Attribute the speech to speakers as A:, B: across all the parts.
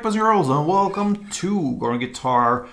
A: boys and girls, and welcome to Going Guitar.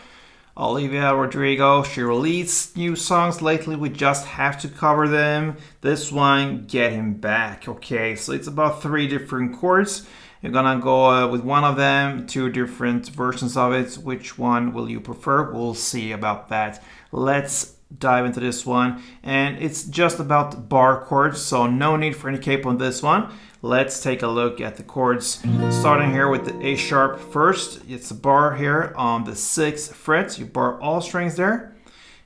A: Olivia Rodrigo, she released new songs lately, we just have to cover them. This one, Get Him Back. Okay, so it's about 3 different chords. You're gonna go with one of them, 2 different versions of it. Which one will you prefer? We'll see about that. Let's dive into this one. And it's just about bar chords, so no need for any capo on this one. Let's take a look at the chords. Starting here with the A sharp first. It's a bar here on the 6th fret. You bar all strings there.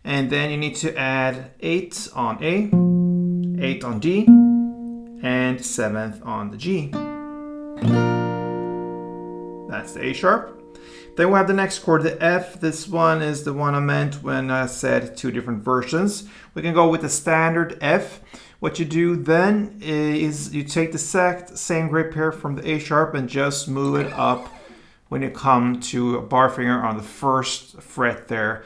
A: And then you need to add 8 on A, 8 on D, and 7th on the G. That's the A sharp. Then we have the next chord, the F. This one is the one I meant when I said 2 different versions. We can go with the standard F. What you do then is you take the exact same grip here from the A sharp and just move it up when you come to a bar finger on the 1st fret there.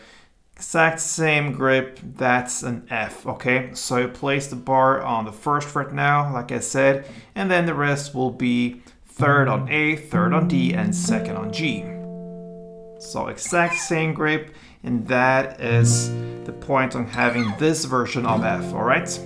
A: Exact same grip, that's an F, okay? So you place the bar on the 1st fret now, like I said, and then the rest will be 3rd on A, 3rd on D, and 2nd on G. So exact same grip, and that is the point on having this version of F, alright?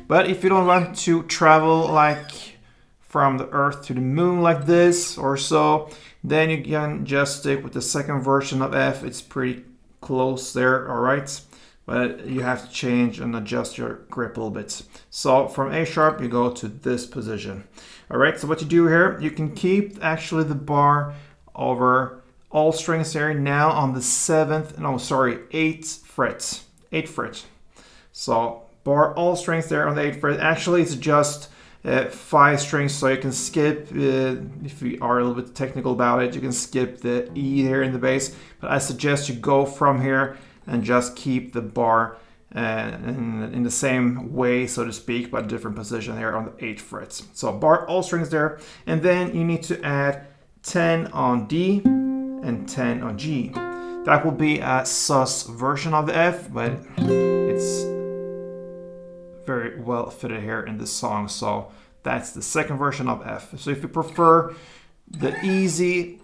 A: But if you don't want to travel like from the Earth to the Moon like this or so, then you can just stick with the 2nd version of F. It's pretty close there, alright? But you have to change and adjust your grip a little bit. So from A sharp, you go to this position. Alright, so what you do here, you can keep actually the bar over all strings here now on the 8th fret. 8th fret. So bar all strings there on the 8th fret. Actually, it's just 5 strings, so you can skip, if you are a little bit technical about it, you can skip the E here in the bass. But I suggest you go from here and just keep the bar in the same way, so to speak, but a different position here on the 8th fret. So bar all strings there, and then you need to add 10 on D and 10 on G. That will be a sus version of the F, but it's very well fitted here in this song, so that's the 2nd version of F. So if you prefer the easy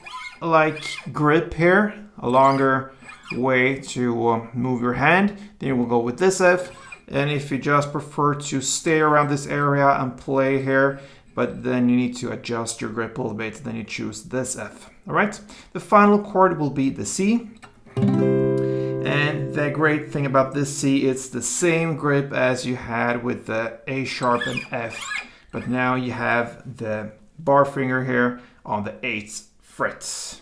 A: grip here, a longer way to move your hand, then you will go with this F. And if you just prefer to stay around this area and play here, but then you need to adjust your grip a little bit, then you choose this F. Alright, the final chord will be the C. And the great thing about this C, it's the same grip as you had with the A sharp and F, but now you have the bar finger here on the 8th fret.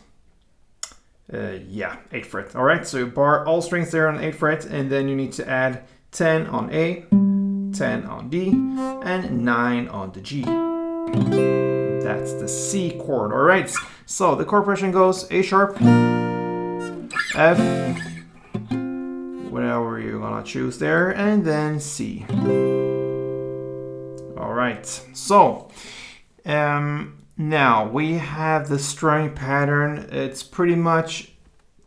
A: 8th fret. Alright, so you bar all strings there on the 8th fret, and then you need to add 10 on A, 10 on D, and 9 on the G. That's the C chord. Alright, so the chord progression goes A sharp, F, whatever you're gonna choose there, and then C. Alright, so now we have the strumming pattern. It's pretty much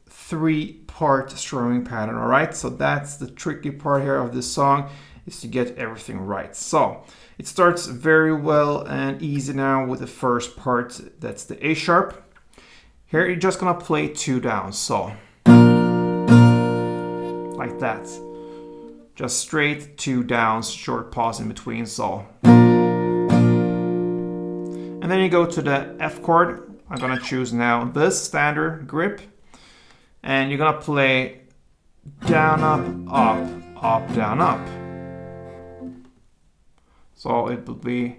A: 3-part strumming pattern, alright? So that's the tricky part here of this song, is to get everything right. So it starts very well and easy now with the first part, that's the A sharp. Here you're just gonna play 2 down, so like that. Just straight 2 downs, short pause in between, so. And then you go to the F chord. I'm gonna choose now this standard grip. And you're gonna play down, up, up, up, down, up. So it will be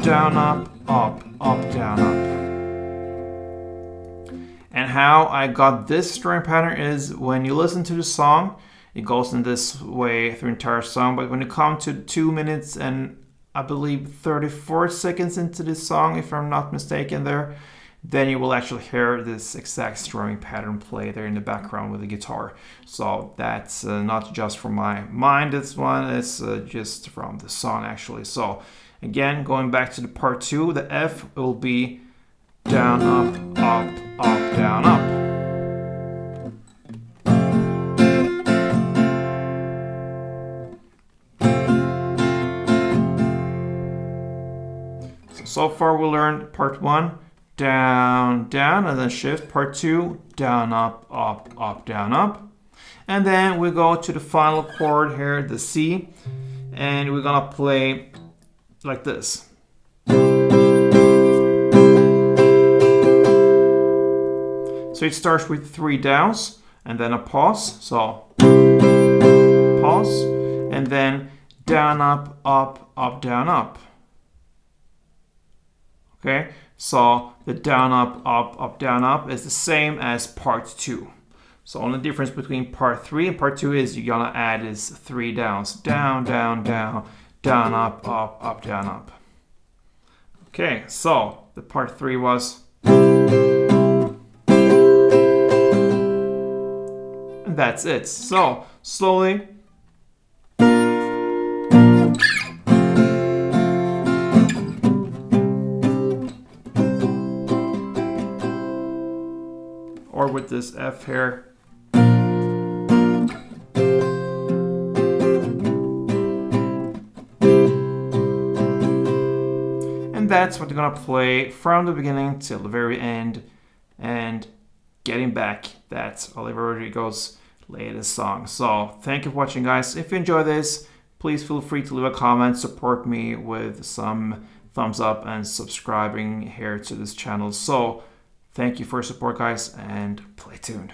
A: down, up, up, up, down, up. And how I got this strumming pattern is when you listen to the song, it goes in this way through the entire song, but when you come to 2 minutes and I believe 34 seconds into this song, if I'm not mistaken there, then you will actually hear this exact strumming pattern play there in the background with the guitar. So that's not just from my mind, this one is just from the song actually. So again, going back to the part 2, the F will be down, up, up, up, down, up. so far we learned part 1, down, down, and then shift. Part 2, down, up, up, up, down, up. And then we go to the final chord here, the C, and we're gonna play like this. So it starts with 3 downs and then a pause. So pause and then down, up, up, up, down, up. Okay, so the down, up, up, up, down, up is the same as part 2. So only difference between part 3 and part 2 is you're gonna add is 3 downs. Down, down, down, down, up, up, up, down, up. Okay, so the part 3 was. And that's it. So slowly. Or with this F here. And that's what you're gonna play from the beginning till the very end. And getting back, that's Olivia Rodrigo's latest song. So thank you for watching, guys. If you enjoy this, please feel free to leave a comment, support me with some thumbs up and subscribing here to this channel. So thank you for your support, guys, and play tuned.